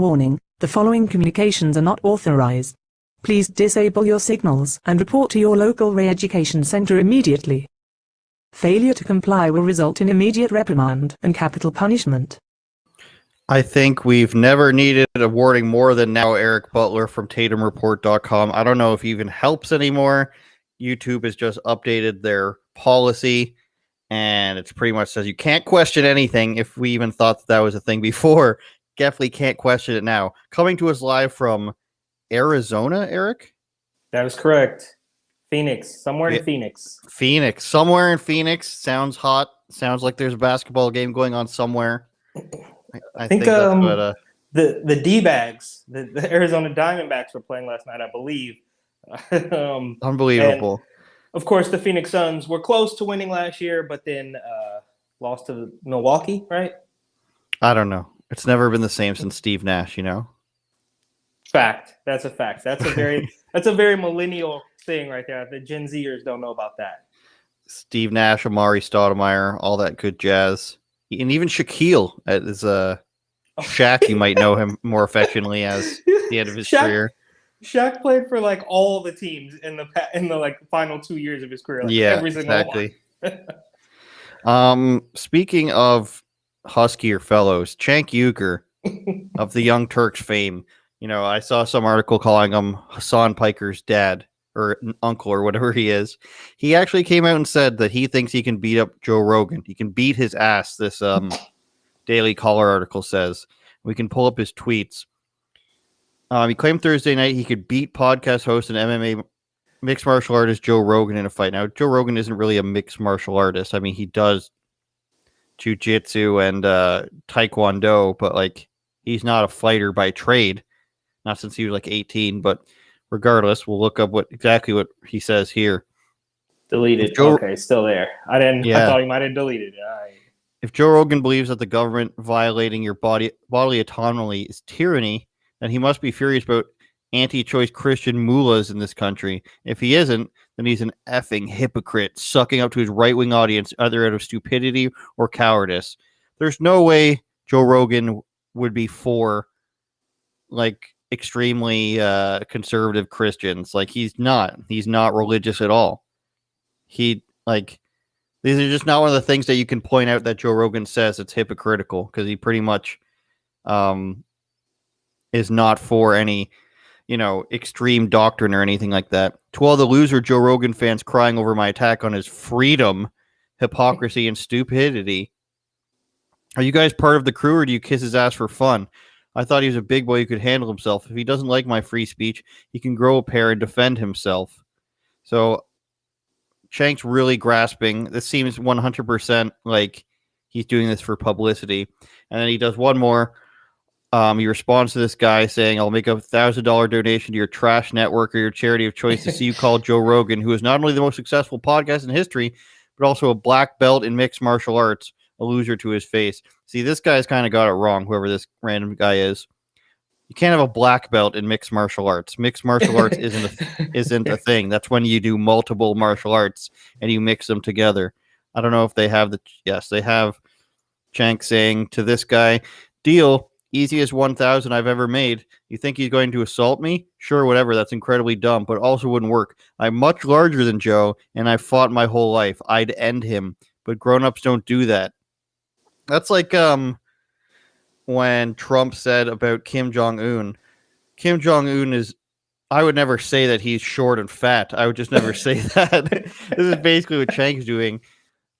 Warning, the following communications are not authorized. Please disable your signals and report to your local re-education center immediately. Failure to comply will result in immediate reprimand and capital punishment. I think we've never needed a warning more than now, Eric Butler from TatumReport.com. I don't know if it even helps anymore. YouTube has just updated their policy, and it's pretty much says you can't question anything. If we even thought that was a thing before, definitely can't question it now. Coming to us live from Arizona, Eric? That is correct. Phoenix, somewhere in Phoenix. Phoenix, somewhere in Phoenix. Sounds hot. Sounds like there's a basketball game going on somewhere. I think that's what the D-bags, the Arizona Diamondbacks were playing last night, I believe. Unbelievable. And of course, the Phoenix Suns were close to winning last year, but then lost to Milwaukee, right? I don't know. It's never been the same since Steve Nash, you know? Fact. That's a fact. That's a very millennial thing right there. The Gen Zers don't know about that. Steve Nash, Amari Stoudemire, all that good jazz. And even Shaquille is Shaq, you might know him more affectionately as the end of his career. Shaq played for like all the teams in the like final 2 years of his career. Like yeah, every single exactly. Speaking of Huskier fellows, Cenk Uygur of the Young Turks fame. You know, I saw some article calling him Hassan Piker's dad or uncle or whatever he is. He actually came out and said that he thinks he can beat up Joe Rogan. He can beat his ass, this Daily Caller article says. We can pull up his tweets. He claimed Thursday night he could beat podcast host and MMA mixed martial artist Joe Rogan in a fight. Now, Joe Rogan isn't really a mixed martial artist. I mean, he does jiu-jitsu and taekwondo, but like he's not a fighter by trade. Not since he was like 18, but regardless, we'll look up exactly what he says here. Deleted. Okay, still there. I thought he might have deleted it. If Joe Rogan believes that the government violating your bodily autonomy is tyranny, then he must be furious about anti-choice Christian mullahs in this country. If he isn't, then he's an effing hypocrite, sucking up to his right-wing audience either out of stupidity or cowardice. There's no way Joe Rogan would be for, like, extremely conservative Christians. Like, he's not religious at all. These are just not one of the things that you can point out that Joe Rogan says it's hypocritical, because he pretty much is not for any, extreme doctrine or anything like that. To all the loser Joe Rogan fans crying over my attack on his freedom, hypocrisy, and stupidity, are you guys part of the crew, or do you kiss his ass for fun? I thought he was a big boy who could handle himself. If he doesn't like my free speech, he can grow a pair and defend himself. So Cenk's really grasping. This seems 100% like he's doing this for publicity. And then he does one more. He responds to this guy saying, I'll make a $1,000 donation to your trash network or your charity of choice to see you call Joe Rogan, who is not only the most successful podcast in history, but also a black belt in mixed martial arts, a loser to his face. See, this guy's kind of got it wrong, whoever this random guy is. You can't have a black belt in mixed martial arts. Mixed martial arts isn't a thing. That's when you do multiple martial arts and you mix them together. I don't know if they have yes, they have Cenk saying to this guy, deal, easiest 1,000 I've ever made. You think he's going to assault me? Sure, whatever. That's incredibly dumb, but also wouldn't work. I'm much larger than Joe, and I've fought my whole life. I'd end him, but grown-ups don't do that. That's like when Trump said about Kim Jong-un. Kim Jong-un is, I would never say that he's short and fat. I would just never say that. This is basically what Cenk's doing.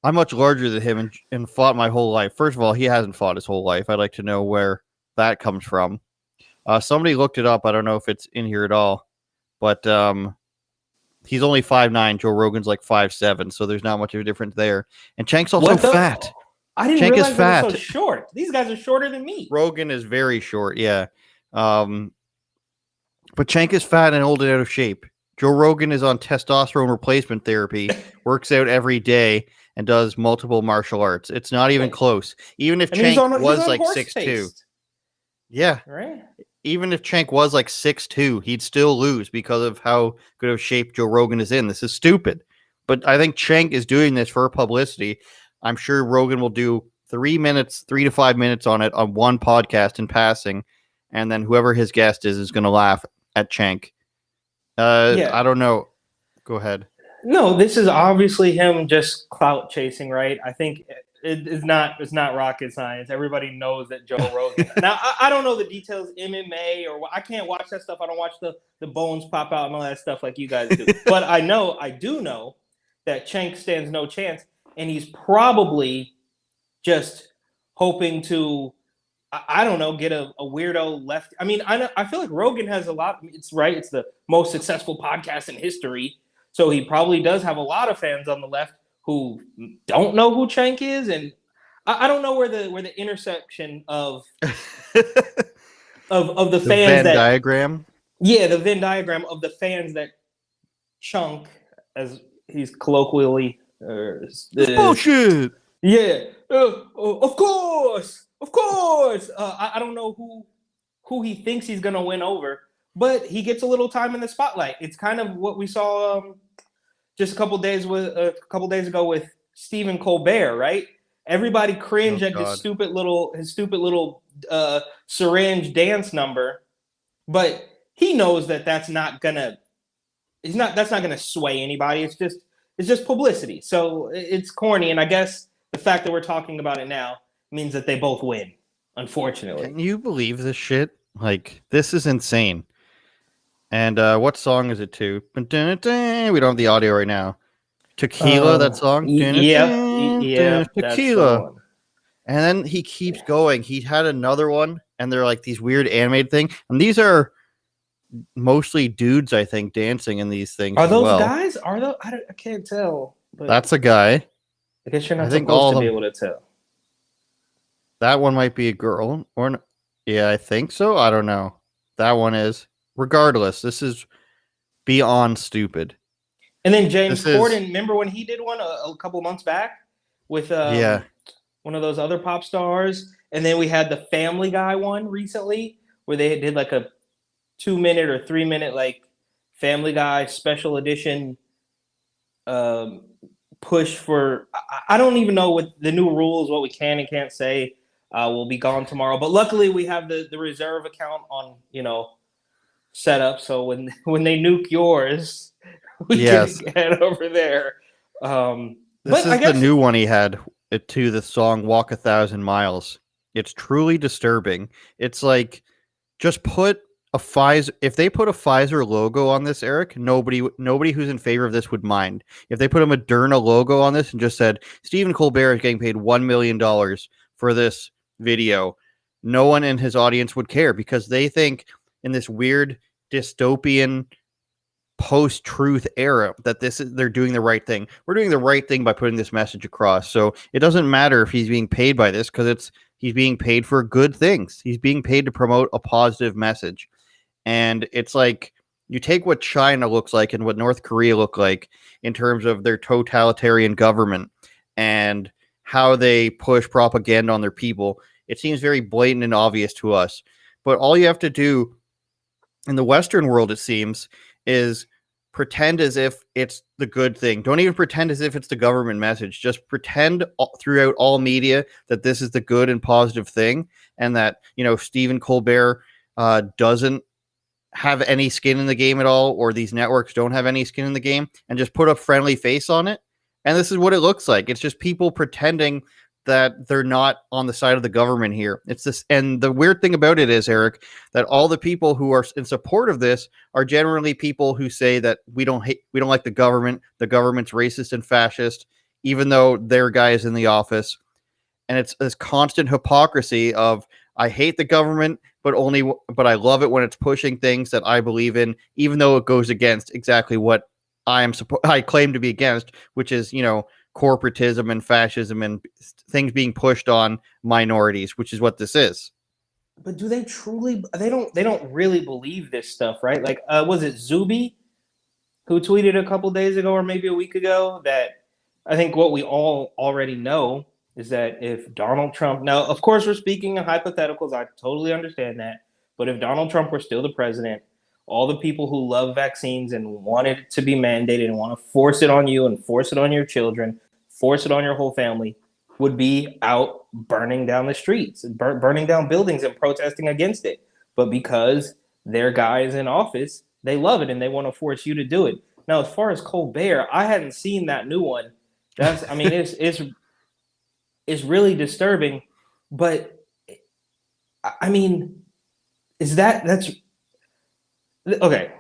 I'm much larger than him and fought my whole life. First of all, he hasn't fought his whole life. I'd like to know where that comes from. Somebody looked it up. I don't know if it's in here at all, but he's only 5'9". Joe Rogan's like 5'7", so there's not much of a difference there. And Cenk's also fat. I didn't realize they were so short. These guys are shorter than me. Rogan is very short, yeah. But Cenk is fat and old and out of shape. Joe Rogan is on testosterone replacement therapy, works out every day, and does multiple martial arts. It's not even close. Even if Cenk was like 6'2". Yeah. Right. Even if Cenk was like 6'2", he'd still lose because of how good of shape Joe Rogan is in. This is stupid. But I think Cenk is doing this for publicity. I'm sure Rogan will do 3 to 5 minutes on it on one podcast in passing, and then whoever his guest is going to laugh at Cenk. Yeah. I don't know. Go ahead. No, this is obviously him just clout chasing, right? I think it's not rocket science. Everybody knows that Joe Rogan. Now, I don't know the details, MMA, or I can't watch that stuff. I don't watch the bones pop out and all that stuff like you guys do. But I do know that Cenk stands no chance, and he's probably just hoping to, I don't know, get a weirdo left. I mean, I feel like Rogan has a lot. It's right. It's the most successful podcast in history. So he probably does have a lot of fans on the left who don't know who Cenk is, and I don't know where the intersection of the fans Venn that diagram. Yeah, the Venn diagram of the fans that Chunk, as he's colloquially, Bullshit. Yeah, of course. I don't know who he thinks he's gonna win over, but he gets a little time in the spotlight. It's kind of what we saw just a couple days ago with Stephen Colbert, right? Everybody cringed at his stupid little syringe dance number, but he knows that that's not gonna sway anybody. It's just publicity. So it's corny, and I guess the fact that we're talking about it now means that they both win, unfortunately. Can you believe this shit? Like, this is insane. And what song is it to? We don't have the audio right now. Tequila, that song? Yeah, Tequila. And then he keeps going. He had another one, and they're like these weird animated thing. And these are mostly dudes, I think, dancing in these things. Are those guys? Are those? I can't tell. But that's a guy. I guess you're not supposed to be able to tell. That one might be a girl, yeah, I think so. I don't know. That one is. Regardless, this is beyond stupid. And then James Corden, remember when he did one a couple months back with one of those other pop stars? And then we had the Family Guy one recently where they did like a 2-minute or 3-minute like Family Guy special edition push for. I don't even know what the new rules, what we can and can't say. Will be gone tomorrow, but luckily we have the reserve account on set up, so when they nuke yours, we can head over there. This is the new one he had to the song "Walk 1,000 Miles." It's truly disturbing. It's like, just put a Pfizer. If they put a Pfizer logo on this, Eric, nobody who's in favor of this would mind. If they put a Moderna logo on this and just said Stephen Colbert is getting paid $1 million for this video, no one in his audience would care, because they think in this weird dystopian post-truth era that they're doing the right thing. We're doing the right thing by putting this message across. So it doesn't matter if he's being paid by this, because he's being paid for good things. He's being paid to promote a positive message. And it's like, you take what China looks like and what North Korea look like in terms of their totalitarian government and how they push propaganda on their people. It seems very blatant and obvious to us. But all you have to do in the Western world, it seems, is pretend as if it's the good thing. Don't even pretend as if it's the government message. Just pretend throughout all media that this is the good and positive thing, and that, Stephen Colbert doesn't have any skin in the game at all, or these networks don't have any skin in the game, and just put a friendly face on it. And this is what it looks like. It's just people pretending that they're not on the side of the government here. It's this, and the weird thing about it is, Eric, that all the people who are in support of this are generally people who say that we don't like the government. The government's racist and fascist, even though their guy is in the office. And it's this constant hypocrisy of, I hate the government, but I love it when it's pushing things that I believe in, even though it goes against exactly what I claim to be against, which is, corporatism and fascism and things being pushed on minorities, which is what this is. But do they truly? They don't really believe this stuff, right? Like, was it Zuby who tweeted a couple days ago or maybe a week ago that I think what we all already know is that if Donald Trump, now of course we're speaking in hypotheticals, I totally understand that, but if Donald Trump were still the president, all the people who love vaccines and want it to be mandated and want to force it on you and force it on your children, force it on your whole family, would be out burning down the streets, burning down buildings and protesting against it. but because their guy is in office, they love it and they want to force you to do it. Now, as far as Colbert, I hadn't seen that new one. I mean, it's really disturbing, but I mean, that's okay?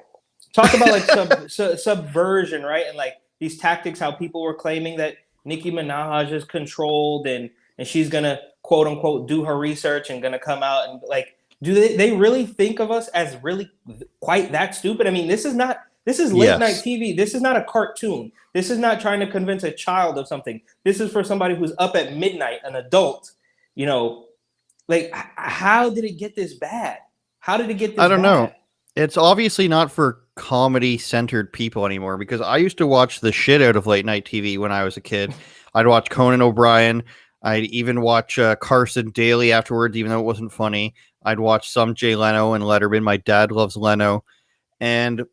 Talk about like subversion, right? And like these tactics, how people were claiming that Nicki Minaj is controlled and she's gonna quote unquote do her research and gonna come out and like, do they really think of us as really quite that stupid? I mean, this is late night TV. This is not a cartoon. This is not trying to convince a child of something. This is for somebody who's up at midnight, an adult. You know, like how did it get this bad? How did it get this bad? I don't know. It's obviously not for comedy-centered people anymore, because I used to watch the shit out of late night TV when I was a kid. I'd watch Conan O'Brien. I'd even watch Carson Daly afterwards, even though it wasn't funny. I'd watch some Jay Leno and Letterman. My dad loves Leno. And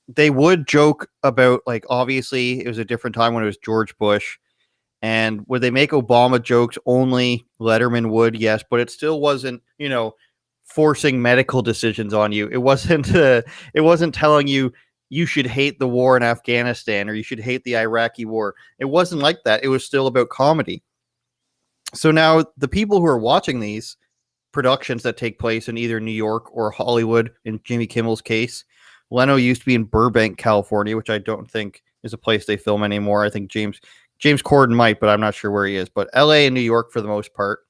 they would joke about, like, obviously it was a different time when it was George Bush. And would they make Obama jokes? Only Letterman would, yes. But it still wasn't, you know, forcing medical decisions on you. It wasn't telling you should hate the war in Afghanistan or you should hate the Iraqi war. It wasn't like that. It was still about comedy. So now the people who are watching these productions that take place in either New York or Hollywood, in Jimmy Kimmel's case, Leno used to be in Burbank, California, which I don't think is a place they film anymore. I think James Corden might, but I'm not sure where he is. But LA and New York for the most part.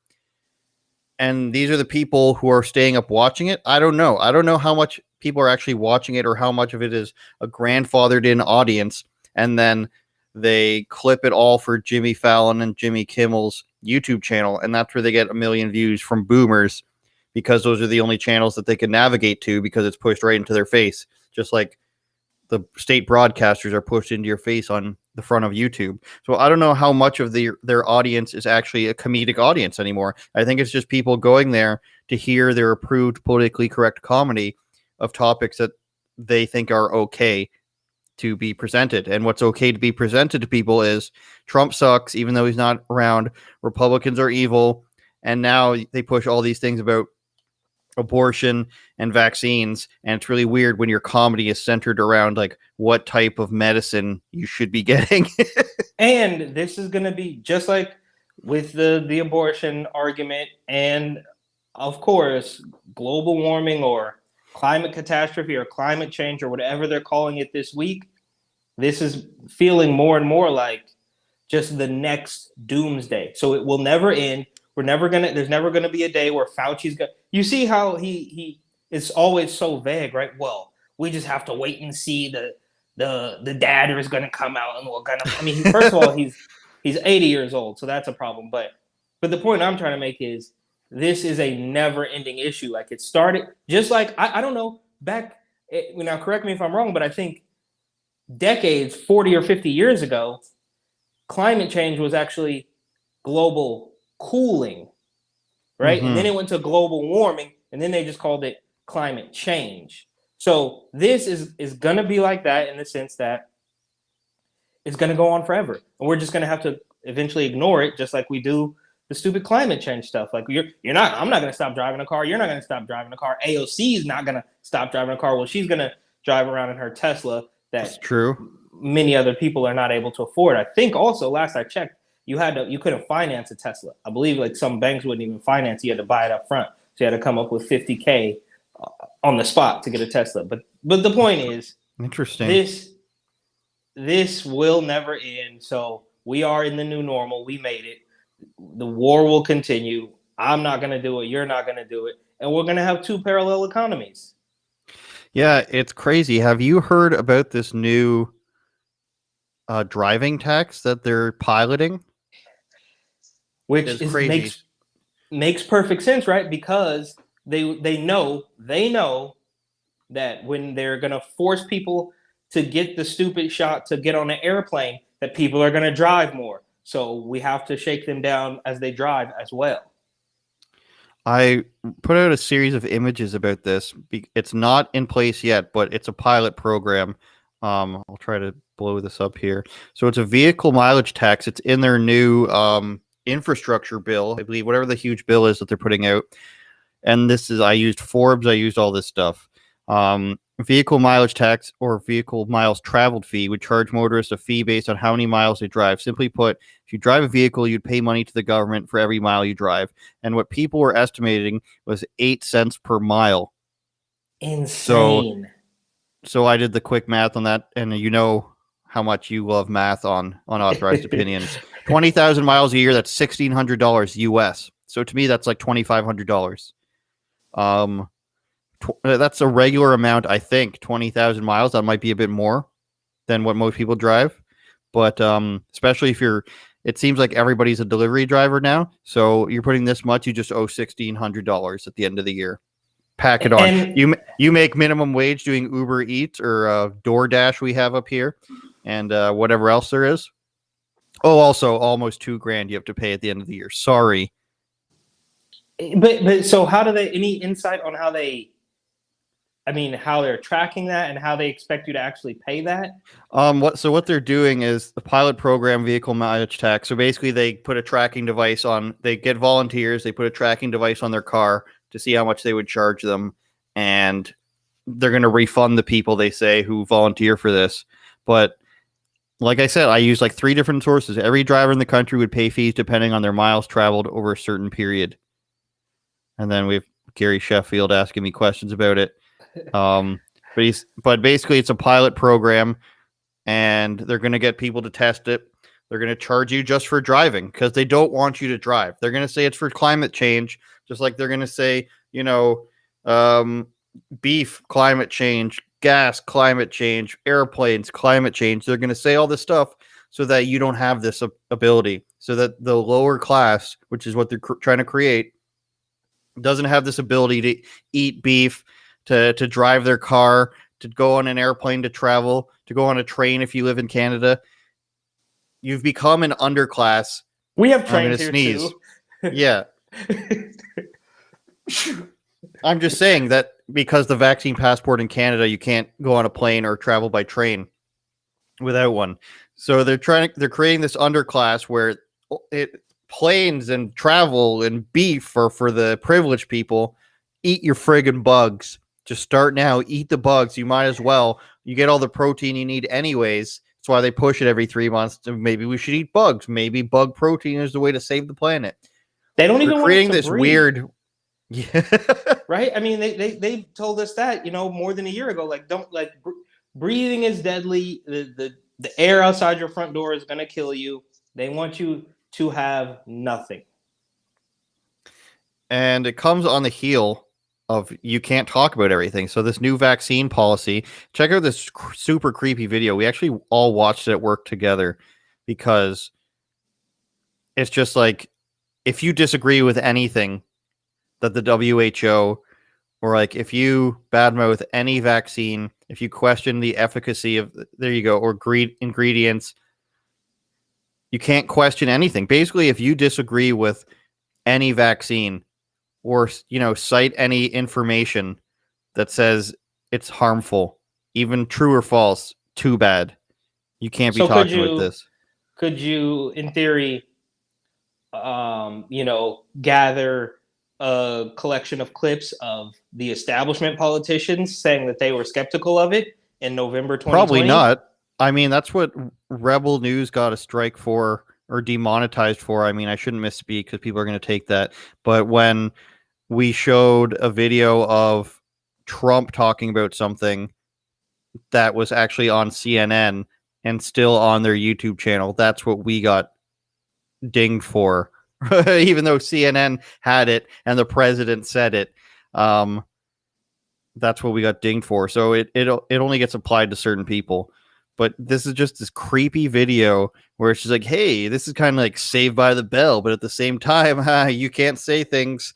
And these are the people who are staying up watching it. I don't know. I don't know how much people are actually watching it or how much of it is a grandfathered in audience. And then they clip it all for Jimmy Fallon and Jimmy Kimmel's YouTube channel. And that's where they get 1 million views from boomers, because those are the only channels that they can navigate to, because it's pushed right into their face. Just like the state broadcasters are pushed into your face on the front of YouTube. So I don't know how much of their audience is actually a comedic audience anymore. I think it's just people going there to hear their approved politically correct comedy of topics that they think are okay to be presented. And what's okay to be presented to people is Trump sucks, even though he's not around. Republicans are evil. And now they push all these things about abortion and vaccines, and it's really weird when your comedy is centered around like what type of medicine you should be getting. And this is going to be just like with the abortion argument, and of course global warming or climate catastrophe or climate change or whatever they're calling it this week. This is feeling more and more like just the next doomsday. So it will never end. There's never gonna be a day where Fauci's got. You see how he is always so vague, right? Well, we just have to wait and see the data is gonna come out and we're gonna. I mean, first of all, he's 80 years old, so that's a problem. But the point I'm trying to make is this is a never-ending issue. Like it started just like I don't know back. Now, correct me if I'm wrong, but I think decades, 40 or 50 years ago, climate change was actually global cooling, right? Mm-hmm. And then it went to global warming, and then they just called it climate change. So this is going to be like that in the sense that it's going to go on forever, and we're just going to have to eventually ignore it, just like we do the stupid climate change stuff. Like I'm not going to stop driving a car. You're not going to stop driving a car. AOC is not going to stop driving a car. Well, she's going to drive around in her Tesla. That's true. Many other people are not able to afford. I think also, last I checked, you couldn't finance a Tesla. I believe like some banks wouldn't even finance. You had to buy it up front. So you had to come up with $50K on the spot to get a Tesla. But the point is, interesting. This will never end. So we are in the new normal. We made it. The war will continue. I'm not going to do it. You're not going to do it. And we're going to have two parallel economies. Yeah, it's crazy. Have you heard about this new driving tax that they're piloting? Which is crazy. Makes perfect sense, right? Because they know that when they're going to force people to get the stupid shot to get on an airplane, that people are going to drive more. So we have to shake them down as they drive as well. I put out a series of images about this. It's not in place yet, but it's a pilot program. I'll try to blow this up here. So it's a vehicle mileage tax. It's in their new infrastructure bill, I believe, whatever the huge bill is that they're putting out. and I used Forbes, I used all this stuff. Vehicle mileage tax or vehicle miles traveled fee would charge motorists a fee based on how many miles they drive. Simply put, if you drive a vehicle, you'd pay money to the government for every mile you drive. And what people were estimating was 8 cents per mile. Insane. So I did the quick math on that, and you know how much you love math on Unauthorized Opinions. 20,000 miles a year, that's $1,600 US. So to me, that's like $2,500. That's a regular amount, I think. 20,000 miles. That might be a bit more than what most people drive, but especially if it seems like everybody's a delivery driver now. So you're putting this much, you just owe $1,600 at the end of the year. Pack it on. And you make minimum wage doing Uber Eats or DoorDash we have up here, and whatever else there is. Oh, also almost $2,000 you have to pay at the end of the year. Sorry. But so how do they? Any insight on how they? I mean, how they're tracking that and how they expect you to actually pay that? What they're doing is the pilot program vehicle mileage tax. So basically they put a tracking device they get volunteers, they put a tracking device on their car to see how much they would charge them. And they're going to refund the people, they say, who volunteer for this. But like I said, I use like 3 different sources. Every driver in the country would pay fees depending on their miles traveled over a certain period. And then we have Gary Sheffield asking me questions about it. But basically it's a pilot program, and they're going to get people to test it. They're going to charge you just for driving because they don't want you to drive. They're going to say it's for climate change, just like they're going to say, beef, climate change, gas, climate change, airplanes, climate change. They're going to say all this stuff so that you don't have this ability, so that the lower class, which is what they're trying to create, doesn't have this ability to eat beef, to drive their car, to go on an airplane, to travel, to go on a train if you live in Canada. You've become an underclass. We have trains here too. Yeah. I'm just saying that because the vaccine passport in Canada, you can't go on a plane or travel by train without one. So they're creating this underclass where planes and travel and beef are for the privileged people. Eat your friggin' bugs. Just start now. Eat the bugs. You might as well. You get all the protein you need anyways. That's why they push it every 3 months. Maybe we should eat bugs. Maybe bug protein is the way to save the planet. They don't even want creating us to this breathe. weird. Yeah. Right? I mean, they told us that, more than a year ago. Like, breathing is deadly. The air outside your front door is going to kill you. They want you to have nothing. And it comes on the heel of you can't talk about everything. So this new vaccine policy, check out this super creepy video. We actually all watched it at work together because it's just like, if you disagree with anything that the WHO, or like if you badmouth any vaccine, if you question the efficacy of, there you go, or ingredients, you can't question anything. Basically, if you disagree with any vaccine, or cite any information that says it's harmful, even true or false, too bad. You can't be talking about this. Could you, in theory, gather a collection of clips of the establishment politicians saying that they were skeptical of it in November 2020? Probably not. I mean, that's what Rebel News got a strike for, or demonetized for. I mean, I shouldn't misspeak because people are going to take that. But when we showed a video of Trump talking about something that was actually on CNN and still on their YouTube channel, that's what we got dinged for. Even though CNN had it and the president said it, that's what we got dinged for. So it only gets applied to certain people. But this is just this creepy video where it's just like, hey, this is kind of like Saved by the Bell, but at the same time, you can't say things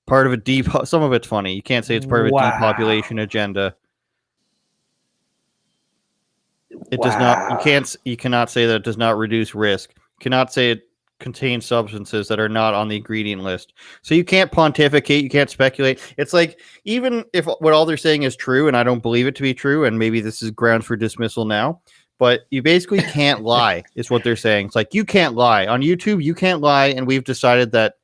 part of a some of it's funny. You can't say it's part of a depopulation agenda. It does not. You cannot say that it does not reduce risk. You cannot say it contains substances that are not on the ingredient list. So you can't pontificate. You can't speculate. It's like, even if what all they're saying is true, and I don't believe it to be true, and maybe this is grounds for dismissal now, but you basically can't lie, is what they're saying. It's like, you can't lie on YouTube. You can't lie, and we've decided that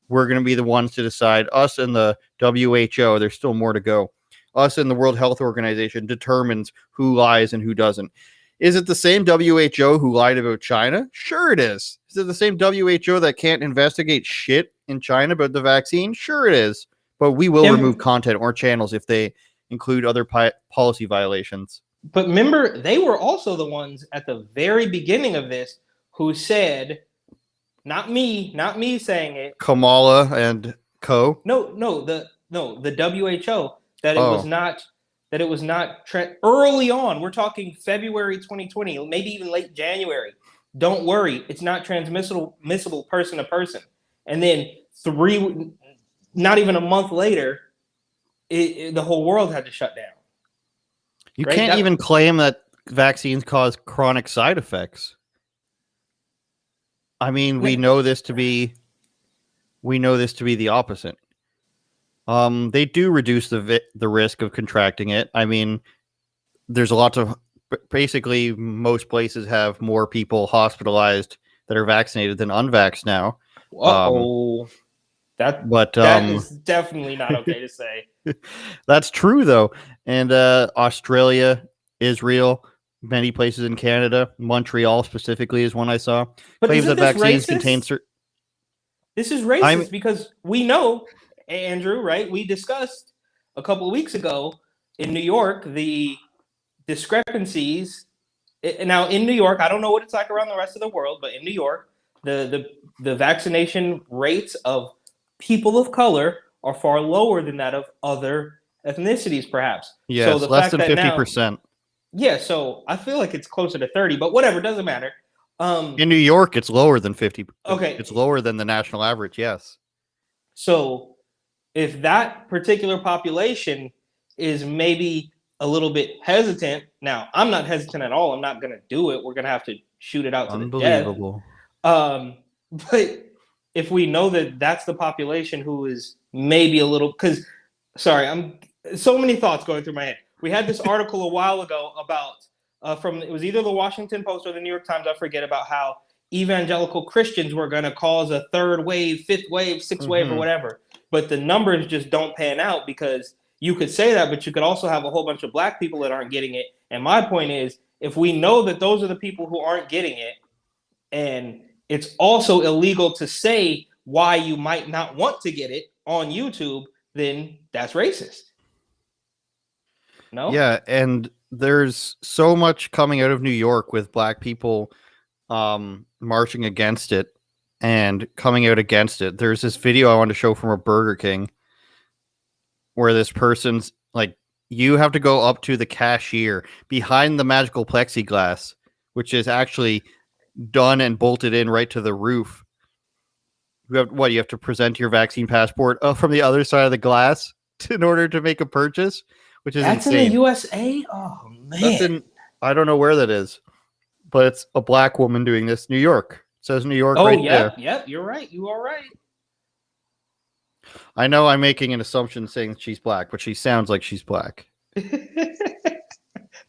we're going to be the ones to decide. Us and the WHO, there's still more to go. Us and the World Health Organization determines who lies and who doesn't. Is it the same WHO who lied about China? Sure it is. Is it the same WHO that can't investigate shit in China about the vaccine? Sure it is. But we will remove content or channels if they include other policy violations. But remember, they were also the ones at the very beginning of this who said, not me saying it. Kamala and co. No, the WHO, that it was not early on. We're talking February 2020, maybe even late January. Don't worry, it's not transmissible person to person. And then not even a month later, the whole world had to shut down. You can't even claim that vaccines cause chronic side effects. I mean, we know this to be the opposite. They do reduce the risk of contracting it. I mean, there's a lot of basically most places have more people hospitalized that are vaccinated than unvaxxed now. That is definitely not okay to say. That's true though. And Australia, Israel, many places in Canada, Montreal specifically is one I saw. But claims that vaccines contain This is racist because we know, Andrew, right? We discussed a couple of weeks ago in New York the discrepancies. Now in New York, I don't know what it's like around the rest of the world, but in New York, the vaccination rates of people of color are far lower than that of other ethnicities, perhaps. Yes, so less than 50%. Yeah, so I feel like it's closer to 30, but whatever, doesn't matter. In New York, it's lower than 50. Okay. It's lower than the national average, yes. So if that particular population is maybe a little bit hesitant, now I'm not hesitant at all. I'm not going to do it. We're going to have to shoot it out to the death. Unbelievable. But if we know that that's the population who is maybe a little, I'm so many thoughts going through my head. We had this article a while ago about it was either the Washington Post or the New York Times, I forget, about how evangelical Christians were going to cause a third wave, fifth wave, sixth wave, or whatever. But the numbers just don't pan out, because you could say that, but you could also have a whole bunch of black people that aren't getting it. And my point is, if we know that those are the people who aren't getting it, and it's also illegal to say why you might not want to get it on YouTube, then that's racist. No? Yeah, and there's so much coming out of New York with black people marching against it and coming out against it. There's this video I wanted to show from a Burger King where this person's like, you have to go up to the cashier behind the magical plexiglass, which is actually done and bolted in right to the roof. You have to present your vaccine passport from the other side of the glass in order to make a purchase, which is that's insane. In the USA? Oh man. I don't know where that is, but it's a black woman doing this. New York. It says New York there. Oh, yeah, you're right. You are right. I know I'm making an assumption saying that she's black, but she sounds like she's black.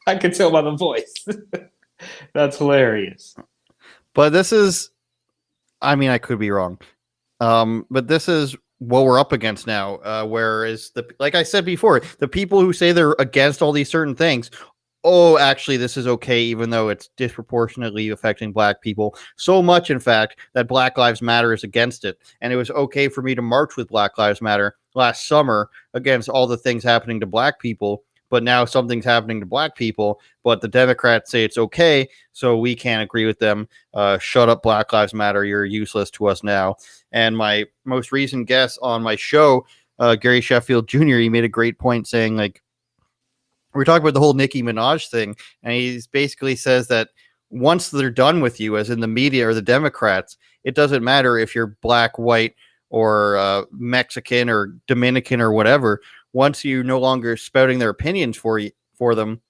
I can tell by the voice. That's hilarious. But this is, I mean, I could be wrong. But this is what we're up against now. Whereas, like I said before, the people who say they're against all these certain things, actually, this is okay, even though it's disproportionately affecting black people. So much, in fact, that Black Lives Matter is against it. And it was okay for me to march with Black Lives Matter last summer against all the things happening to black people. But now something's happening to black people, but the Democrats say it's okay, so we can't agree with them. Shut up, Black Lives Matter. You're useless to us now. And my most recent guest on my show, Gary Sheffield Jr., he made a great point saying, like, we're talking about the whole Nicki Minaj thing, and he basically says that once they're done with you, as in the media or the Democrats, it doesn't matter if you're black, white, or Mexican or Dominican or whatever. Once you're no longer spouting their opinions for them,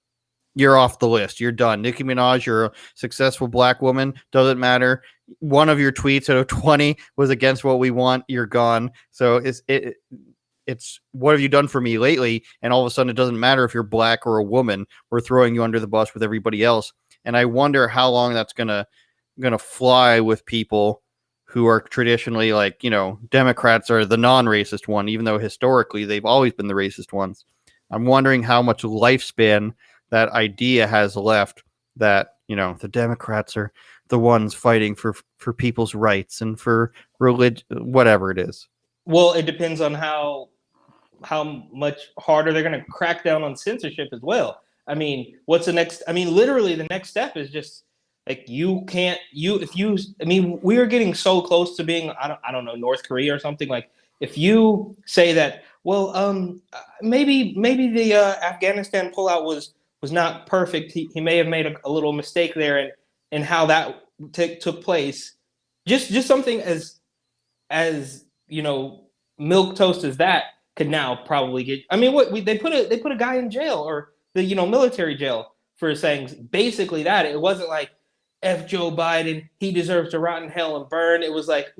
you're off the list. You're done. Nicki Minaj, you're a successful black woman. Doesn't matter. One of your tweets out of 20 was against what we want. You're gone. So it's what have you done for me lately? And all of a sudden, it doesn't matter if you're black or a woman. We're throwing you under the bus with everybody else. And I wonder how long that's gonna fly with people who are traditionally like, Democrats are the non-racist one, even though historically they've always been the racist ones. I'm wondering how much lifespan that idea has left, that, the Democrats are the ones fighting for people's rights and for religion, whatever it is. Well, it depends on how much harder they're going to crack down on censorship as well. I mean, what's the next? I mean, literally, the next step is just like we are getting so close to being, I don't know, North Korea or something. Like, if you say that, well, maybe the Afghanistan pullout was not perfect. He may have made a little mistake there, and how that took place. Just something as milk toast as that could now probably get. I mean, they put a guy in jail, or the military jail, for saying basically that. It wasn't like F Joe Biden, he deserves to rot in hell and burn. It was like,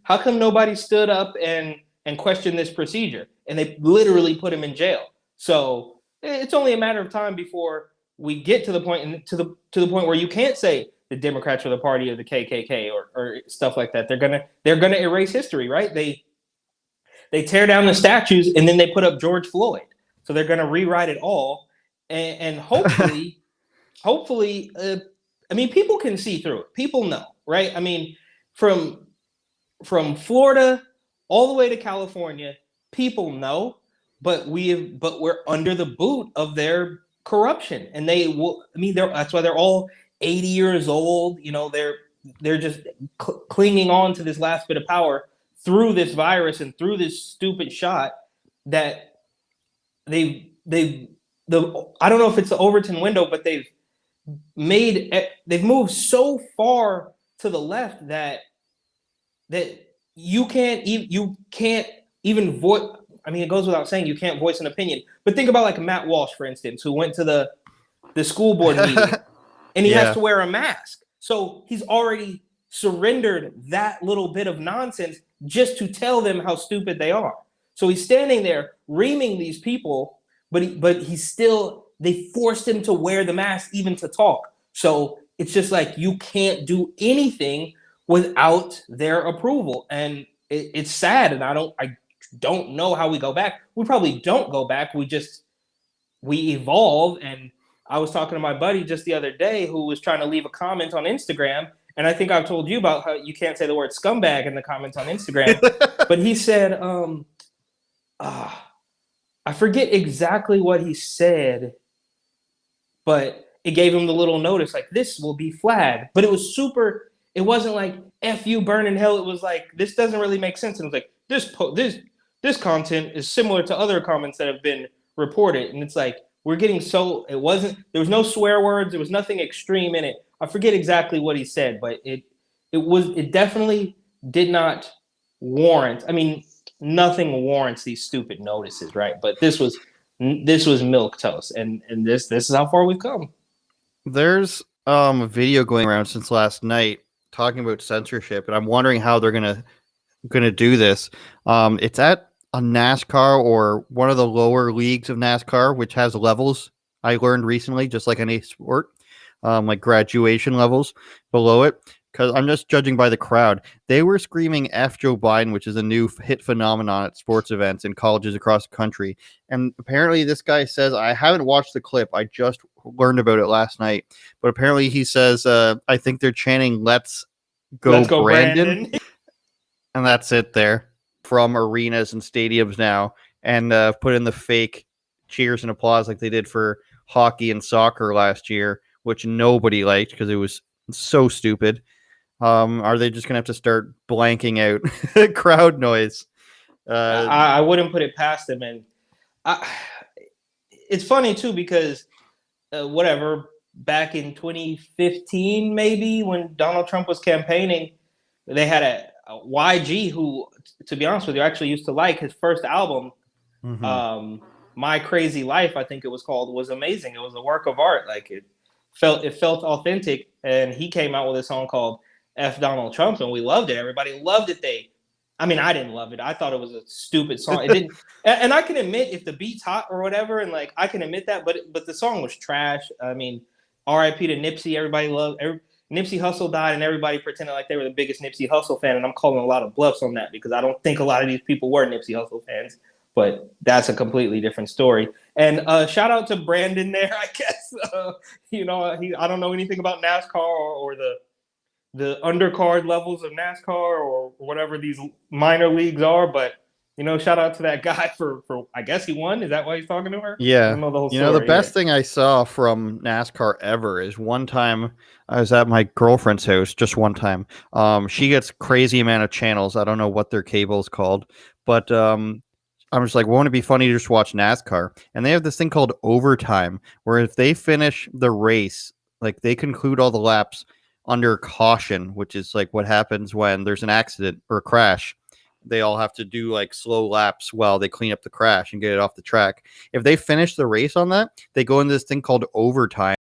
how come nobody stood up and questioned this procedure? And they literally put him in jail. So it's only a matter of time before we get to the point, and to the point where you can't say the Democrats are the party of the KKK or stuff like that. They're gonna erase history, right? They tear down the statues, and then they put up George Floyd. So they're gonna rewrite it all, and hopefully, I mean, people can see through it. People know, right? I mean, from Florida all the way to California, people know, but we're under the boot of their corruption, and they will. I mean, that's why they're all 80 years old. They're just clinging on to this last bit of power through this virus and through this stupid shot that I don't know if it's the Overton window, but they've moved so far to the left that you can't even voice. I mean, it goes without saying you can't voice an opinion. But think about like Matt Walsh, for instance, who went to the school board meeting, and he has to wear a mask. So he's already surrendered that little bit of nonsense just to tell them how stupid they are. So he's standing there reaming these people, but they forced him to wear the mask even to talk. So it's just like you can't do anything without their approval, and it's sad. And I don't know how we go back. We probably don't go back. We evolve. And I was talking to my buddy just the other day who was trying to leave a comment on Instagram, and I think I've told you about how you can't say the word scumbag in the comments on Instagram. But he said, I forget exactly what he said, but it gave him the little notice like, this will be flagged. But it was super. It wasn't like F you, burn in hell. It was like, this doesn't really make sense. And it was like, this content is similar to other comments that have been reported. And it's like, we're getting there was no swear words. There was nothing extreme in it. I forget exactly what he said, but it definitely did not warrant. I mean, nothing warrants these stupid notices, right? But this was milk toast, and this is how far we've come. There's a video going around since last night talking about censorship, and I'm wondering how they're gonna do this. It's at a NASCAR, or one of the lower leagues of NASCAR, which has levels. I learned recently, just like any sport, like graduation levels below it. Because I'm just judging by the crowd. They were screaming F Joe Biden, which is a new hit phenomenon at sports events in colleges across the country. And apparently this guy says, I haven't watched the clip, I just learned about it last night. But apparently he says, I think they're chanting, let's go Brandon. And that's it there. From arenas and stadiums now. And put in the fake cheers and applause like they did for hockey and soccer last year, which nobody liked because it was so stupid. Are they just gonna have to start blanking out crowd noise? I wouldn't put it past them, and it's funny too because back in 2015, maybe when Donald Trump was campaigning, they had a YG who, to be honest with you, I actually used to like his first album. My Crazy Life, I think it was called, was amazing. It was a work of art. Like it felt authentic, and he came out with a song called F Donald Trump, and we loved it. Everybody loved it. I didn't love it. I thought it was a stupid song. It didn't, and I can admit if the beat's hot or whatever, and like I can admit that, but the song was trash. I mean, R.I.P. to Nipsey. Everybody loved. Nipsey Hussle died and everybody pretended like they were the biggest Nipsey Hussle fan, and I'm calling a lot of bluffs on that because I don't think a lot of these people were Nipsey Hussle fans, but that's a completely different story. And shout out to Brandon there, I guess. I don't know anything about NASCAR or the undercard levels of NASCAR or whatever these minor leagues are, but shout out to that guy for I guess he won. Is that why he's talking to her? Yeah. I don't know the whole story. The best thing I saw from NASCAR ever is one time I was at my girlfriend's house, just one time. She gets crazy amount of channels. I don't know what their cable is called, but I'm just like, won't it be funny to just watch NASCAR? And they have this thing called overtime, where if they finish the race, like they conclude all the laps under caution, which is like what happens when there's an accident or a crash. They all have to do like slow laps while they clean up the crash and get it off the track. If they finish the race on that, they go into this thing called overtime.